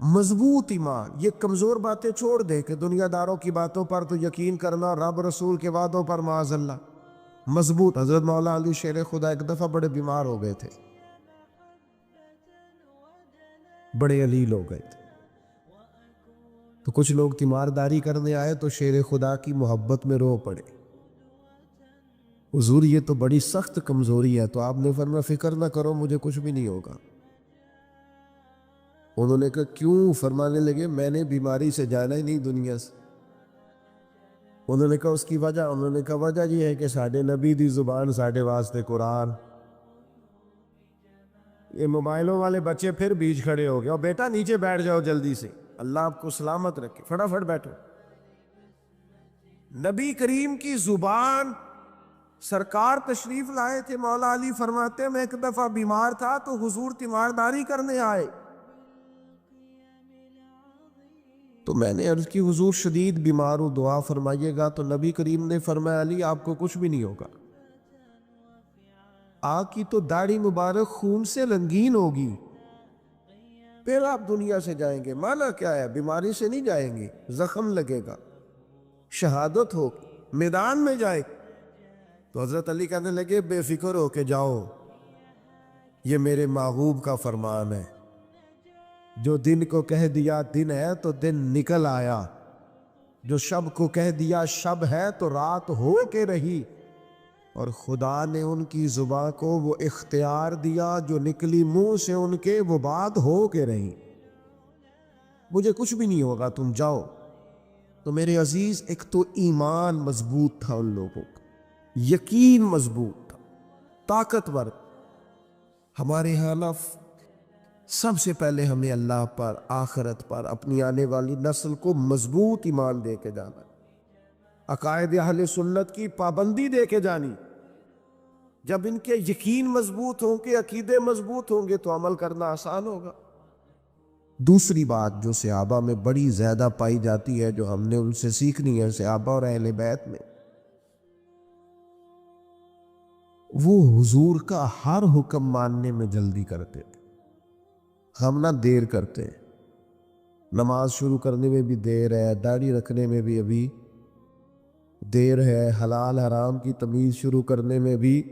مضبوط ایمان. یہ کمزور باتیں چھوڑ دے کہ دنیا داروں کی باتوں پر تو یقین کرنا، رب رسول کے وعدوں پر معاذ اللہ. مضبوط. حضرت مولا علی شیر خدا ایک دفعہ بڑے بیمار ہو گئے تھے، بڑے علیل ہو گئے تھے. تو کچھ لوگ تیمارداری کرنے آئے تو شیر خدا کی محبت میں رو پڑے. حضور یہ تو بڑی سخت کمزوری ہے. تو آپ نے فرمایا فکر نہ کرو، مجھے کچھ بھی نہیں ہوگا. انہوں نے کہا کیوں؟ فرمانے لگے میں نے بیماری سے جانا ہی نہیں دنیا سے. انہوں نے کہا اس کی وجہ؟ انہوں نے کہا وجہ یہ ہے کہ ساڈے نبی دی زبان ساڈے واسطے قرآن. یہ موبائلوں والے بچے پھر بیچ کھڑے ہو گئے، اور بیٹا نیچے بیٹھ جاؤ جلدی سے، اللہ آپ کو سلامت رکھے، فٹافٹ بیٹھو. نبی کریم کی زبان. سرکار تشریف لائے تھے، مولا علی فرماتے ہیں میں ایک دفعہ بیمار تھا تو حضور تیمارداری کرنے آئے، تو میں نے عرض کی حضور شدید بیمار ہوں، دعا فرمائیے گا. تو نبی کریم نے فرمایا علی آپ کو کچھ بھی نہیں ہوگا، آپ کی تو داڑھی مبارک خون سے رنگین ہوگی، پھر آپ دنیا سے جائیں گے. مانا کیا ہے؟ بیماری سے نہیں جائیں گے، زخم لگے گا، شہادت ہو، میدان میں جائے. تو حضرت علی کہنے لگے بے فکر ہو کے جاؤ، یہ میرے محبوب کا فرمان ہے، جو دن کو کہہ دیا دن ہے تو دن نکل آیا، جو شب کو کہہ دیا شب ہے تو رات ہو کے رہی. اور خدا نے ان کی زبان کو وہ اختیار دیا، جو نکلی منہ سے ان کے وہ بات ہو کے رہی. مجھے کچھ بھی نہیں ہوگا، تم جاؤ. تو میرے عزیز ایک تو ایمان مضبوط تھا ان لوگوں کا، یقین مضبوط تھا، طاقتور. ہمارے یہاں سب سے پہلے ہمیں اللہ پر، آخرت پر، اپنی آنے والی نسل کو مضبوط ایمان دے کے جانا، عقائد اہل سنت کی پابندی دے کے جانی. جب ان کے یقین مضبوط ہوں گے، عقیدے مضبوط ہوں گے تو عمل کرنا آسان ہوگا. دوسری بات جو صحابہ میں بڑی زیادہ پائی جاتی ہے، جو ہم نے ان سے سیکھنی ہے، صحابہ اور اہل بیت میں، وہ حضور کا ہر حکم ماننے میں جلدی کرتے تھے. ہم نہ دیر کرتے ہیں، نماز شروع کرنے میں بھی دیر ہے، داڑھی رکھنے میں بھی ابھی دیر ہے، حلال حرام کی تمیز شروع کرنے میں بھی.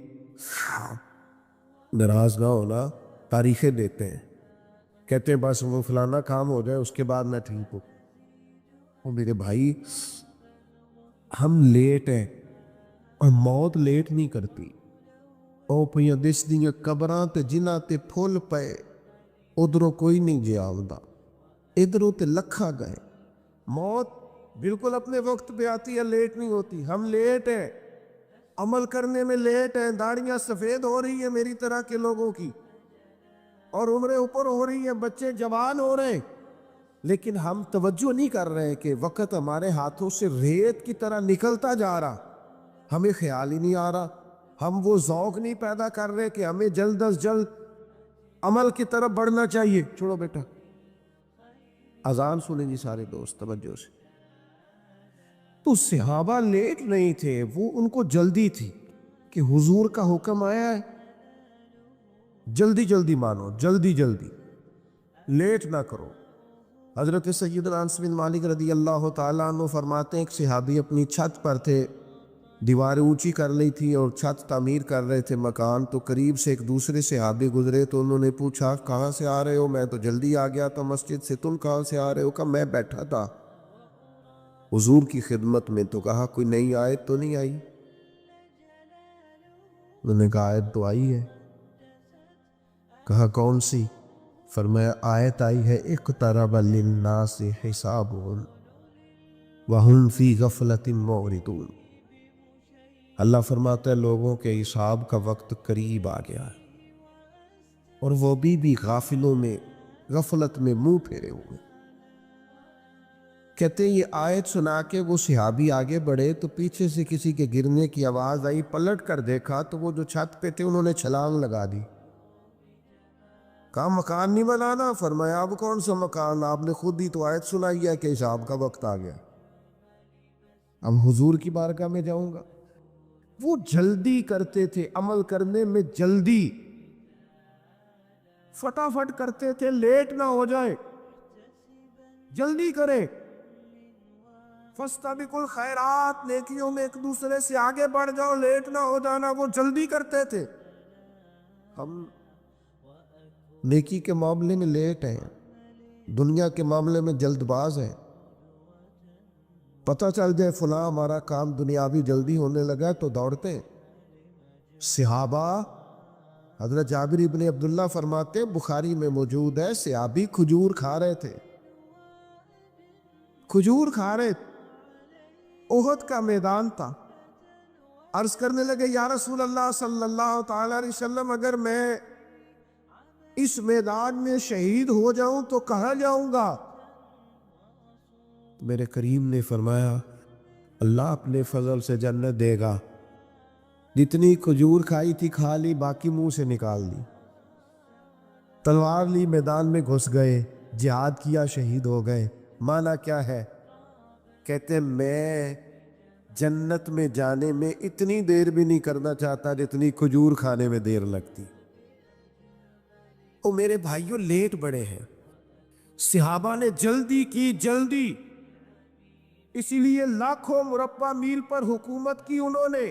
ناراض نہ ہونا، تاریخیں دیتے ہیں، کہتے ہیں بس وہ فلانا کام ہو جائے اس کے بعد میں ٹھیک ہوں. اور میرے بھائی ہم لیٹ ہیں، اور موت لیٹ نہیں کرتی. او پہ دس دیاں قبراں تے جنہاں تے پھول پے، ادھروں کوئی نہیں جی آوندا، ادھروں تے لکھا گئے. موت بالکل اپنے وقت پہ آتی ہے، لیٹ نہیں ہوتی. ہم لیٹ ہیں، عمل کرنے میں لیٹ ہیں. داڑیاں سفید ہو رہی ہیں میری طرح کے لوگوں کی، اور عمریں اوپر ہو رہی ہیں، بچے جوان ہو رہے ہیں، لیکن ہم توجہ نہیں کر رہے کہ وقت ہمارے ہاتھوں سے ریت کی طرح نکلتا جا رہا. ہمیں خیال ہی نہیں آ رہا، ہم وہ ذوق نہیں پیدا کر رہے کہ ہمیں جلد از جلد عمل کی طرف بڑھنا چاہیے. چھوڑو بیٹا، اذان سنیں جی سارے دوست توجہ سے. تو صحابہ لیٹ نہیں تھے، وہ ان کو جلدی تھی کہ حضور کا حکم آیا ہے، جلدی جلدی مانو، جلدی جلدی، لیٹ نہ کرو. حضرت سیدنا انس بن مالک رضی اللہ تعالیٰ عنہ فرماتے ہیں ایک صحابی اپنی چھت پر تھے، دیواریں اونچی کر لی تھی اور چھت تعمیر کر رہے تھے مکان. تو قریب سے ایک دوسرے صحابی گزرے تو انہوں نے پوچھا کہاں سے آ رہے ہو؟ میں تو جلدی آ گیا تھا مسجد سے، تم کہاں سے آ رہے ہو؟ کہا میں بیٹھا تھا حضور کی خدمت میں. تو کہا کوئی نئی آیت تو نہیں آئی؟ انہوں نے کہا آیت تو آئی ہے. کہا کون سی؟ فرمایا آیت آئی ہے اقترب للناس حسابهم وهم فی غفلۃ معرضون. اللہ فرماتا ہے لوگوں کے حساب کا وقت قریب آ گیا ہے، اور وہ بھی غافلوں میں، غفلت میں منہ پھیرے ہوئے. کہتے ہیں یہ آیت سنا کے وہ صحابی آگے بڑھے تو پیچھے سے کسی کے گرنے کی آواز آئی. پلٹ کر دیکھا تو وہ جو چھت پہ تھے انہوں نے چھلانگ لگا دی. کہا مکان نہیں بنانا؟ فرمایا اب کون سا مکان، آپ نے خود ہی تو آیت سنائی ہے کہ حساب کا وقت آ گیا، اب حضور کی بارگاہ میں جاؤں گا. وہ جلدی کرتے تھے، عمل کرنے میں جلدی، فٹافٹ کرتے تھے، لیٹ نہ ہو جائے. جلدی کریں، فاستبقوا الخیرات، نیکیوں میں ایک دوسرے سے آگے بڑھ جاؤ، لیٹ نہ ہو جانا۔ وہ جلدی کرتے تھے، ہم نیکی کے معاملے میں لیٹ ہیں، دنیا کے معاملے میں جلد باز ہیں۔ پتہ چل جائے فلاں ہمارا کام دنیاوی جلدی ہونے لگا تو دوڑتے ہیں۔ صحابہ، حضرت جابر ابن عبداللہ فرماتے ہیں، بخاری میں موجود ہے، صحابی کھجور کھا رہے تھے، کھجور کھا رہے تھے، احد کا میدان تھا۔ عرض کرنے لگے، یا رسول اللہ صلی اللہ تعالی علیہ وسلم، اگر میں اس میدان میں شہید ہو جاؤں تو کہاں جاؤں گا؟ میرے کریم نے فرمایا، اللہ اپنے فضل سے جنت دے گا، جتنی کھجور کھائی تھی کھا لی، باقی منہ سے نکال دی۔ تلوار لی، میدان میں گھس گئے، جہاد کیا، شہید ہو گئے۔ معنی کیا ہے؟ کہتے میں جنت میں جانے میں اتنی دیر بھی نہیں کرنا چاہتا جتنی کھجور کھانے میں دیر لگتی۔ او میرے بھائیوں، لیٹ بڑے ہیں، صحابہ نے جلدی کی، جلدی، اسی لیے لاکھوں مربع میل پر حکومت کی انہوں نے،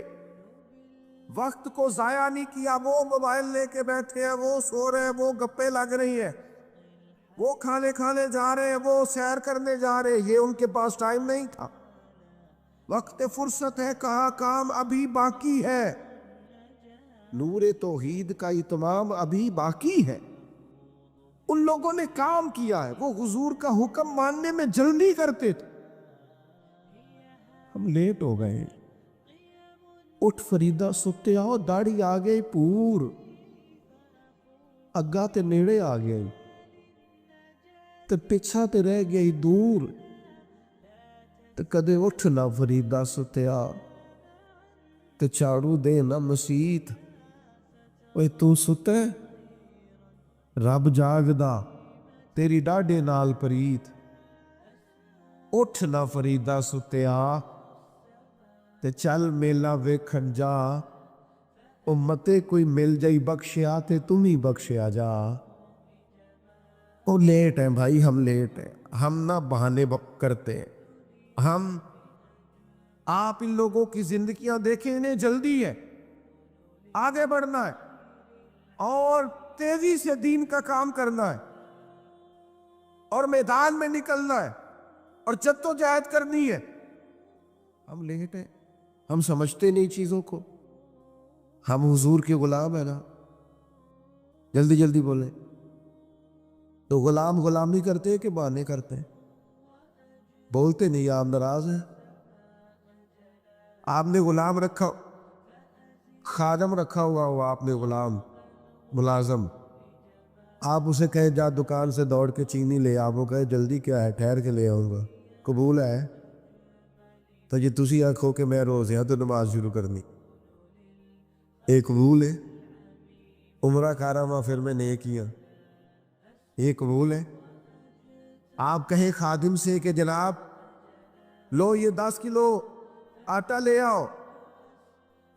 وقت کو ضائع نہیں کیا۔ وہ موبائل لے کے بیٹھے ہیں، وہ سو رہے ہیں، وہ گپے لگ رہی ہیں، وہ کھانے کھانے جا رہے ہیں، وہ سیر کرنے جا رہے ہیں، یہ ان کے پاس ٹائم نہیں تھا۔ وقت فرصت ہے، کہاں کام ابھی باقی ہے، نور توحید کا اتمام ابھی باقی ہے۔ ان لوگوں نے کام کیا ہے، وہ حضور کا حکم ماننے میں جلدی کرتے تھے، ہم لیٹ ہو گئے۔ اٹھ فریدہ ستے آؤ، داڑھی آ گئی پور، اگا تے نیڑے آ گئی تے پچھا تے رہ گئی دور، تے کدے اٹھ نہ فریدہ ستیا تے چاڑو دے نہ مسیت۔ اوے تو ستے، رب جاگدا، تیری ڈاڈے نال پریت۔ اٹھ نہ فریدہ ستیا تے چل میلا ویکھن جا، امتے کوئی مل جائی بخشیا تے تم ہی بخشیا جا۔ وہ لیٹ ہیں بھائی، ہم لیٹ ہیں، ہم نہ بہانے کرتے ہیں۔ ہم آپ ان لوگوں کی زندگیاں دیکھیں، انہیں جلدی ہے، آگے بڑھنا ہے اور تیزی سے دین کا کام کرنا ہے اور میدان میں نکلنا ہے اور جدوجہد کرنی ہے۔ ہم لیٹ ہیں، ہم سمجھتے نہیں چیزوں کو، ہم حضور کے غلام ہیں نا، جلدی جلدی بولیں تو غلام غلامی کرتے ہیں کہ بہانے کرتے ہیں؟ بولتے نہیں، آپ ناراض ہیں؟ آپ نے غلام رکھا، خادم رکھا ہوا آپ نے، غلام ملازم، آپ اسے کہے جا دکان سے دوڑ کے چینی لے، آپ وہ کہے جلدی کیا ہے، ٹھہر کے لے آؤں گا، قبول ہے؟ تو یہ تسی آنکھو کہ میں روز یہاں تو نماز شروع کرنی، ایک قبول ہے؟ عمرہ کارا ماں پھر میں نیکیاں، یہ قبول ہے؟ آپ کہیں خادم سے کہ جناب لو یہ 10 کلو آٹا لے آؤ،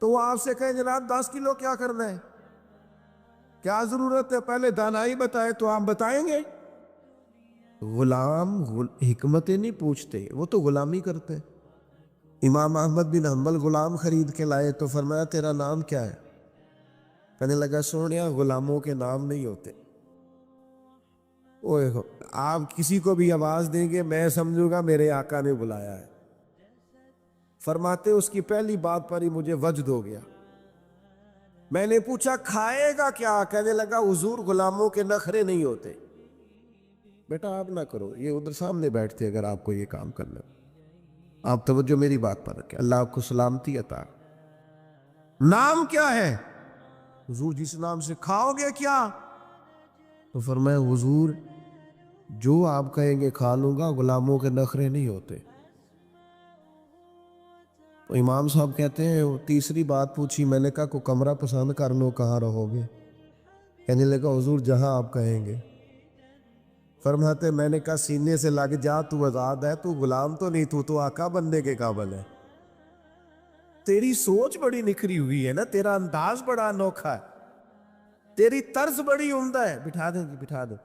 تو وہ آپ سے کہیں جناب 10 کلو کیا کرنا ہے، کیا ضرورت ہے، پہلے دانائی بتائے تو آپ بتائیں گے؟ غلام حکمتیں نہیں پوچھتے، وہ تو غلامی کرتے۔ امام احمد بن حنبل غلام خرید کے لائے تو فرمایا تیرا نام کیا ہے؟ کہنے لگا سونیا غلاموں کے نام نہیں ہوتے۔ آپ کسی کو بھی آواز دیں گے میں سمجھوں گا میرے آقا نے بلایا ہے۔ فرماتے اس کی پہلی بات پر ہی مجھے وجد ہو گیا۔ میں نے پوچھا کھائے گا کیا؟ کہنے لگا حضور غلاموں کے نخرے نہیں ہوتے۔ بیٹا آپ نہ کرو، یہ ادھر سامنے بیٹھتے اگر آپ کو یہ کام کرنا، آپ توجہ میری بات پر رکھیں، اللہ آپ کو سلامتی عطا۔ نام کیا ہے؟ حضور جس نام سے کھاؤ گے کیا؟ تو فرمایا حضور جو آپ کہیں گے کھا لوں گا، غلاموں کے نخرے نہیں ہوتے۔ تو امام صاحب کہتے ہیں تیسری بات پوچھی، میں نے کہا کو کمرہ پسند کر لو، کہاں رہو گے؟ کہنے لگا حضور جہاں آپ کہیں گے۔ فرماتے میں نے کہا سینے سے لگ جا، تو آزاد ہے، تو غلام تو نہیں، تو آقا بننے کے قابل ہے۔ تیری سوچ بڑی نکھری ہوئی ہے نا، تیرا انداز بڑا انوکھا ہے، تیری طرز بڑی عمدہ ہے۔ بٹھا دیں جی، بٹھا دیں۔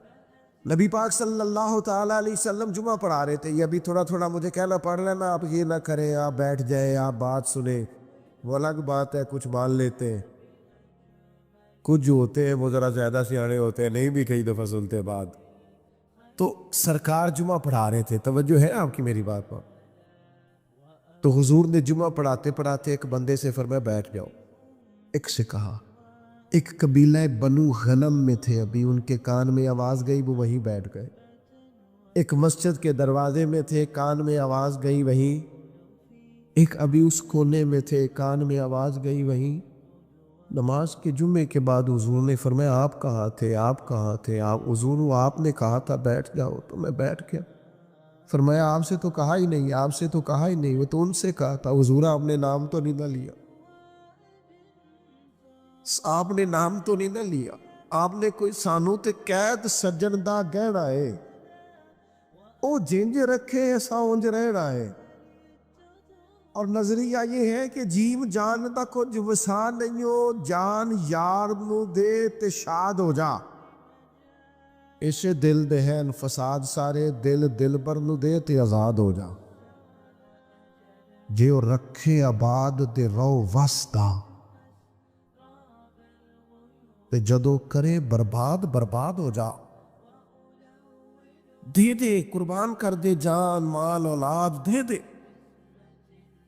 نبی پاک صلی اللہ تعالیٰ علیہ وسلم جمعہ پڑھا رہے تھے. یہ ابھی تھوڑا تھوڑا مجھے کہنا پڑ رہا ہے نا، آپ یہ نہ کریں، آپ بیٹھ جائیں، آپ بات سنیں، وہ الگ بات ہے. کچھ مان لیتے ہیں، کچھ جو ہوتے ہیں وہ ذرا زیادہ سیانے ہوتے ہیں، نہیں بھی کئی دفعہ سنتے بات. تو سرکار جمعہ پڑھا رہے تھے، توجہ ہے آپ کی میری بات پر. تو حضور نے جمعہ پڑھاتے پڑھاتے ایک بندے سے فرمایا بیٹھ جاؤ. ایک سے کہا، ایک قبیلہ بنو غنم میں تھے، ابھی ان کے کان میں آواز گئی، وہ وہیں بیٹھ گئے. ایک مسجد کے دروازے میں تھے، کان میں آواز گئی وہیں. ایک ابھی اس کونے میں تھے، کان میں آواز گئی وہیں. نماز کے جمعے کے بعد حضور نے فرمایا آپ کہاں تھے، آپ کہاں تھے؟ آپ حضور آپ نے کہا تھا بیٹھ جاؤ تو میں بیٹھ گیا. فرمایا آپ سے تو کہا ہی نہیں، آپ سے تو کہا ہی نہیں، وہ تو ان سے کہا تھا. حضور آپ نے نام تو نہیں نہ لیا، آپ نے نام تو نہیں نہ لیا، آپ نے کوئی سانو تے قید سجن دا گہنا ہے، او جنج رکھے ایسا اونج رہنا ہے. اور نظریہ یہ ہے کہ جیم جان دا کچھ وسا نہیں ہو، جان یار نو دے تے شاد ہو جا. اسے دل دہن فساد سارے، دل دل پر نو دے تے آزاد ہو جا. جے او رکھے آباد تے رو وسدا، تے جدو کرے برباد برباد ہو جا. دے دے قربان کر دے، جان مال اولاد دے دے،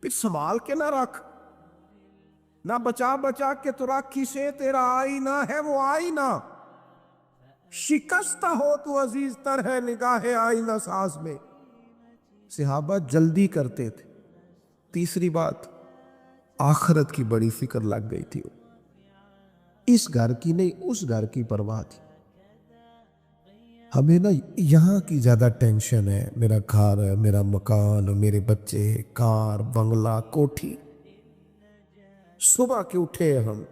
پھر سنبھال کے نہ رکھ. نہ بچا بچا کے تو رکھ اسے، تیرا آئینہ ہے وہ آئینہ. شکستہ ہو تو عزیز تر ہے نگاہ آئینہ ساز میں. صحابہ جلدی کرتے تھے. تیسری بات، آخرت کی بڑی فکر لگ گئی تھی. اس گھر کی نہیں اس گھر کی پرواہ تھی. ہمیں نا یہاں کی زیادہ ٹینشن ہے، میرا گھر ہے، میرا مکان، میرے بچے، کار، بنگلہ، کوٹھی. صبح کے اٹھے ہم،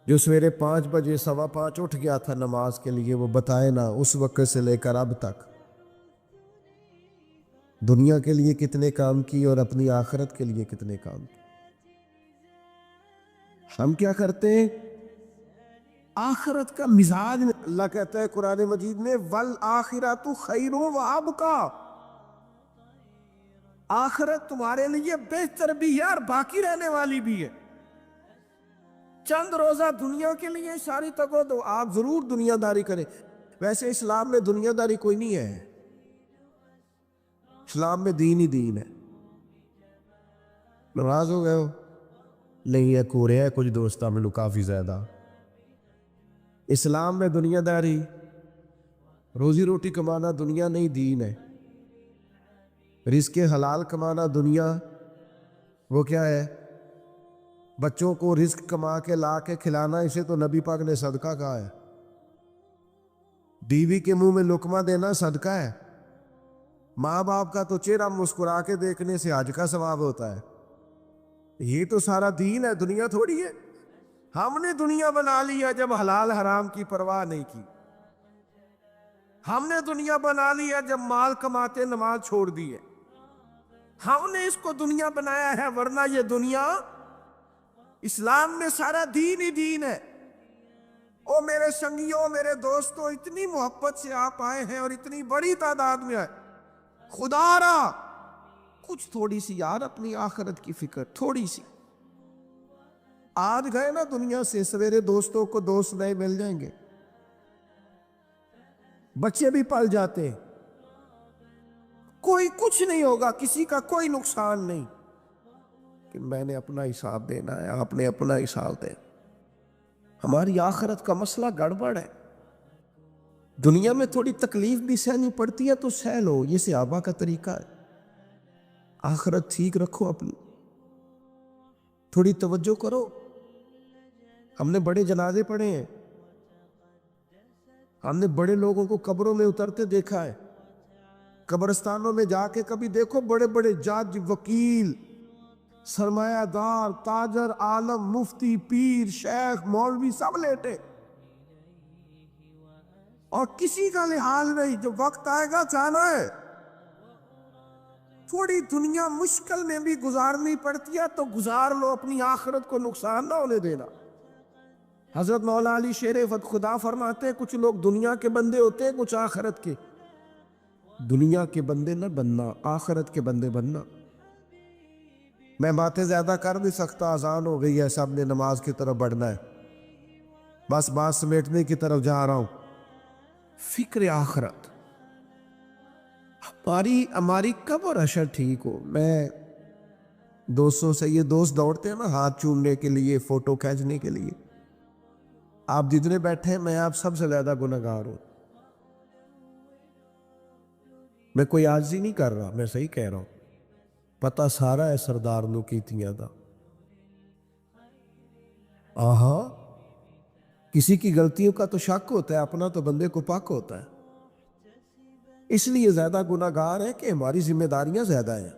جو سویرے 5 بجے 5:15 اٹھ گیا تھا نماز کے لیے، وہ بتائے نا اس وقت سے لے کر اب تک دنیا کے لیے کتنے کام کی اور اپنی آخرت کے لیے کتنے کام کی. ہم کیا کرتے ہیں؟ آخرت کا مزاج. اللہ کہتا ہے قرآن مجید میں والآخرۃ خیر و ابقیٰ، آخرت تمہارے لیے بہتر بھی ہے اور باقی رہنے والی بھی ہے. چند روزہ دنیا کے لیے ساری تکو تو آپ ضرور دنیا داری کریں. ویسے اسلام میں دنیا داری کوئی نہیں ہے، اسلام میں دین ہی دین ہے. ناراض ہو گئے ہو؟ نہیں ہے، کورے ہے کچھ دوستہ میں کافی زیادہ. اسلام میں دنیا داری، روزی روٹی کمانا دنیا نہیں دین ہے. رزق حلال کمانا دنیا، وہ کیا ہے؟ بچوں کو رزق کما کے لا کے کھلانا، اسے تو نبی پاک نے صدقہ کہا ہے. بیوی کے منہ میں لقمہ دینا صدقہ ہے. ماں باپ کا تو چہرہ مسکرا کے دیکھنے سے حج کا ثواب ہوتا ہے. یہ تو سارا دین ہے، دنیا تھوڑی ہے. ہم نے دنیا بنا لیا جب حلال حرام کی پرواہ نہیں کی. ہم نے دنیا بنا لیا جب مال کماتے نماز چھوڑ دی ہے. ہم نے اس کو دنیا بنایا ہے، ورنہ یہ دنیا، اسلام میں سارا دین ہی دین ہے. او میرے سنگیوں، میرے دوستوں، اتنی محبت سے آپ آئے ہیں اور اتنی بڑی تعداد میں آئے. خدا را کچھ تھوڑی سی یار اپنی آخرت کی فکر، تھوڑی سی. آج گئے نا دنیا سے، سویرے دوستوں کو دوست نئے مل جائیں گے، بچے بھی پل جاتے ہیں، کوئی کچھ نہیں ہوگا، کسی کا کوئی نقصان نہیں. کہ میں نے اپنا حساب دینا ہے، آپ نے اپنا حساب دینا. ہماری آخرت کا مسئلہ گڑبڑ ہے. دنیا میں تھوڑی تکلیف بھی سہنی پڑتی ہے تو سہ لو، یہ صحابہ کا طریقہ ہے. آخرت ٹھیک رکھو اپنی، تھوڑی توجہ کرو. ہم نے بڑے جنازے پڑھے ہیں، ہم نے بڑے لوگوں کو قبروں میں اترتے دیکھا ہے. قبرستانوں میں جا کے کبھی دیکھو، بڑے بڑے جج، وکیل، سرمایہ دار، تاجر، عالم، مفتی، پیر، شیخ، مولوی سب لیٹے، اور کسی کا لحاظ نہیں. جو وقت آئے گا جانا ہے. تھوڑی دنیا مشکل میں بھی گزارنی پڑتی ہے تو گزار لو، اپنی آخرت کو نقصان نہ ہونے دینا. حضرت مولا علی شیر فت خدا فرماتے ہیں کچھ لوگ دنیا کے بندے ہوتے ہیں، کچھ آخرت کے۔ دنیا کے بندے نہ بننا، آخرت کے بندے بننا۔ میں باتیں زیادہ کر نہیں سکتا، اذان ہو گئی ہے، سب نے نماز کی طرف بڑھنا ہے، بس بات سمیٹنے کی طرف جا رہا ہوں۔ فکر آخرت ہماری کب اور حشر ٹھیک ہو۔ میں دوستوں سے، یہ دوست دوڑتے ہیں نا ہاتھ چومنے کے لیے، فوٹو کھینچنے کے لیے، آپ جتنے بیٹھے ہیں میں آپ سب سے زیادہ گنہگار ہوں۔ میں کوئی عاجزی نہیں کر رہا، میں صحیح کہہ رہا ہوں۔ پتہ سارا ہے سردار نو کیتیاں دا۔ آہا، کسی کی غلطیوں کا تو شک ہوتا ہے، اپنا تو بندے کو پاک ہوتا ہے۔ اس لیے زیادہ گناہگار ہے کہ ہماری ذمہ داریاں زیادہ ہیں،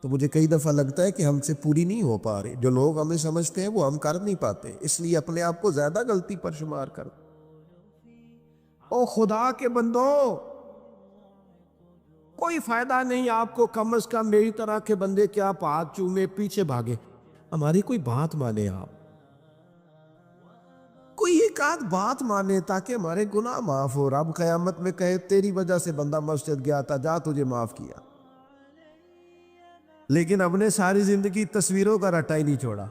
تو مجھے کئی دفعہ لگتا ہے کہ ہم سے پوری نہیں ہو پا رہی، جو لوگ ہمیں سمجھتے ہیں وہ ہم کر نہیں پاتے، اس لیے اپنے آپ کو زیادہ غلطی پر شمار کر۔ او خدا کے بندوں، کوئی فائدہ نہیں آپ کو، کم از کم میری طرح کے بندے کیا آپ ہاتھ چومے پیچھے بھاگے، ہماری کوئی بات مانے، آپ کوئی ایک آدھ بات مانے تاکہ ہمارے گناہ معاف ہو، رب قیامت میں کہے تیری وجہ سے بندہ مسجد گیا تھا، جا تجھے معاف کیا۔ لیکن ہم نے ساری زندگی تصویروں کا رٹا ہی نہیں چھوڑا،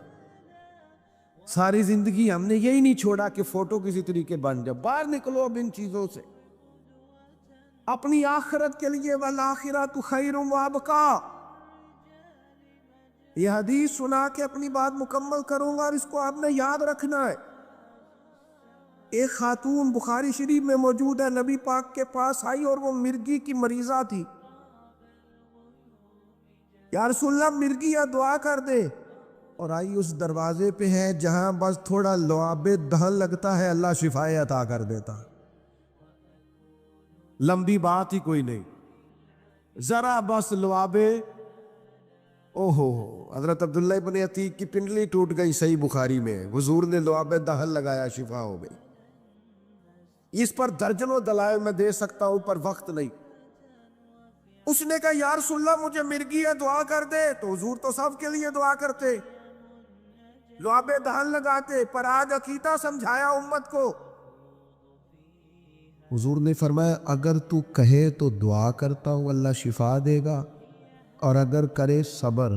ساری زندگی ہم نے یہی نہیں چھوڑا کہ فوٹو کسی طریقے بن جائے۔ باہر نکلو اب ان چیزوں سے، اپنی آخرت کے لیے، والآخرۃ خیر وابقیٰ۔ یہ حدیث سنا کے اپنی بات مکمل کروں گا، اور اس کو آپ نے یاد رکھنا ہے۔ ایک خاتون بخاری شریف میں موجود ہے، نبی پاک کے پاس آئی اور وہ مرگی کی مریضہ تھی۔ یا رسول اللہ مرگی یا دعا کر دے، اور آئی اس دروازے پہ ہے جہاں بس تھوڑا لعاب دہن لگتا ہے اللہ شفائے عطا کر دیتا۔ لمبی بات ہی کوئی نہیں، ذرا بس لعاب، او ہو، حضرت عبداللہ ابن عتیق کی پنڈلی ٹوٹ گئی، صحیح بخاری میں، حضور نے لعاب دہن لگایا، شفا ہو گئی۔ اس پر درجنوں دلائل میں دے سکتا ہوں پر وقت نہیں۔ اس نے کہا یا رسول اللہ مجھے مرگی ہے، دعا کر دے، تو حضور تو سب کے لیے دعا کرتے، لعاب دہن لگاتے، پر آج عقیدہ سمجھایا امت کو۔ حضور نے فرمایا اگر تو کہے تو دعا کرتا ہوں اللہ شفا دے گا، اور اگر کرے صبر۔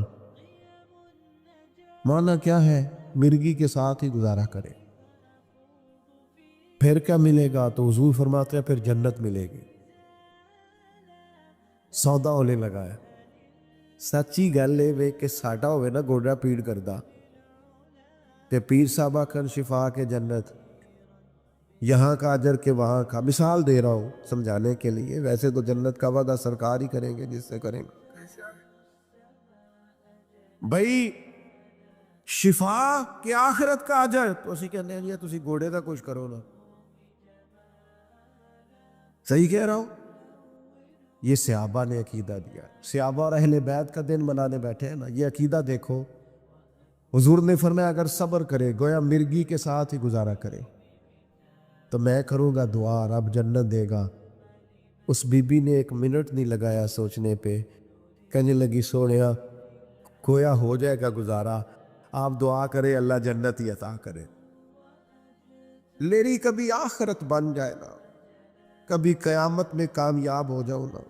معنی کیا ہے؟ مرگی کے ساتھ ہی گزارا کرے، پھر کیا ملے گا؟ تو حضور فرماتے ہیں پھر جنت ملے گی۔ سودا ہونے لگا ہے۔ سچی گل ہے کہ ساڈا ہوئے نا گوڈا پیڑ کردا تے پیر صاحب آکھن شفا کے جنت، یہاں کا اجر کے وہاں کا، مثال دے رہا ہوں سمجھانے کے لیے، ویسے تو جنت کا وعدہ سرکار ہی کریں گے جس سے کریں گے۔ بھائی شفا کے آخرت کا اجر، تو اسی کہنے ہیں تسی گوڑے دا کچھ کرو نا، صحیح کہہ رہا ہوں؟ یہ صحابہ نے عقیدہ دیا، صحابہ اور اہل بیت کا دن منانے بیٹھے ہیں نا، یہ عقیدہ دیکھو۔ حضور نے فرمایا اگر صبر کرے، گویا مرگی کے ساتھ ہی گزارا کرے، تو میں کروں گا دعا، رب جنت دے گا۔ اس بی بی نے ایک منٹ نہیں لگایا سوچنے پہ، کہنے لگی سونیا گویا ہو جائے گا گزارا، آپ دعا کرے اللہ جنت ہی عطا کرے، میری کبھی آخرت بن جائے نا، کبھی قیامت میں کامیاب ہو جاؤ نا۔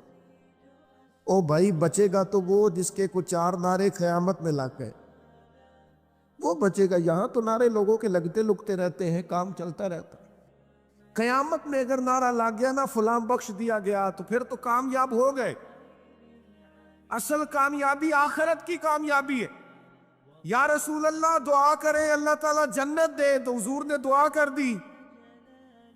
او بھائی بچے گا تو وہ جس کے کچھ 4 نعرے قیامت میں لگ گئے، وہ بچے گا۔ یہاں تو نعرے لوگوں کے لگتے لگتے رہتے ہیں، کام چلتا رہتا ہے۔ قیامت میں اگر نعرہ لگ گیا نا فلاں بخش دیا گیا، تو پھر تو کامیاب ہو گئے۔ اصل کامیابی آخرت کی کامیابی ہے۔ یا رسول اللہ دعا کریں اللہ تعالیٰ جنت دے، تو حضور نے دعا کر دی۔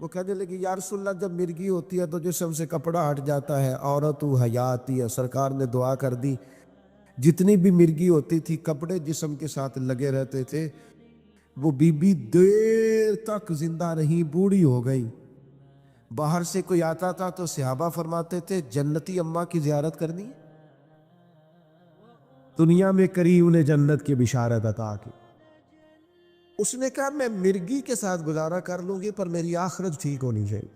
وہ کہنے لگی یا رسول اللہ جب مرگی ہوتی ہے تو جسم سے کپڑا ہٹ جاتا ہے، عورت حیا آتی ہے، سرکار نے دعا کر دی، جتنی بھی مرگی ہوتی تھی کپڑے جسم کے ساتھ لگے رہتے تھے۔ وہ بی بی دیر تک زندہ رہی، بوڑھی ہو گئی۔ باہر سے کوئی آتا تھا تو صحابہ فرماتے تھے جنتی اماں کی زیارت کرنی ہے، دنیا میں کری انہیں جنت کی بشارت عطا کی۔ اس نے کہا میں مرگی کے ساتھ گزارا کر لوں گی پر میری آخرت ٹھیک ہونی چاہیے۔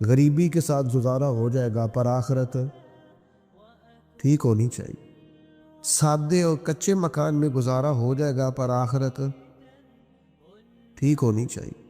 غریبی کے ساتھ گزارا ہو جائے گا پر آخرت ٹھیک ہونی چاہیے۔ سادے اور کچے مکان میں گزارا ہو جائے گا پر آخرت ٹھیک ہونی چاہیے۔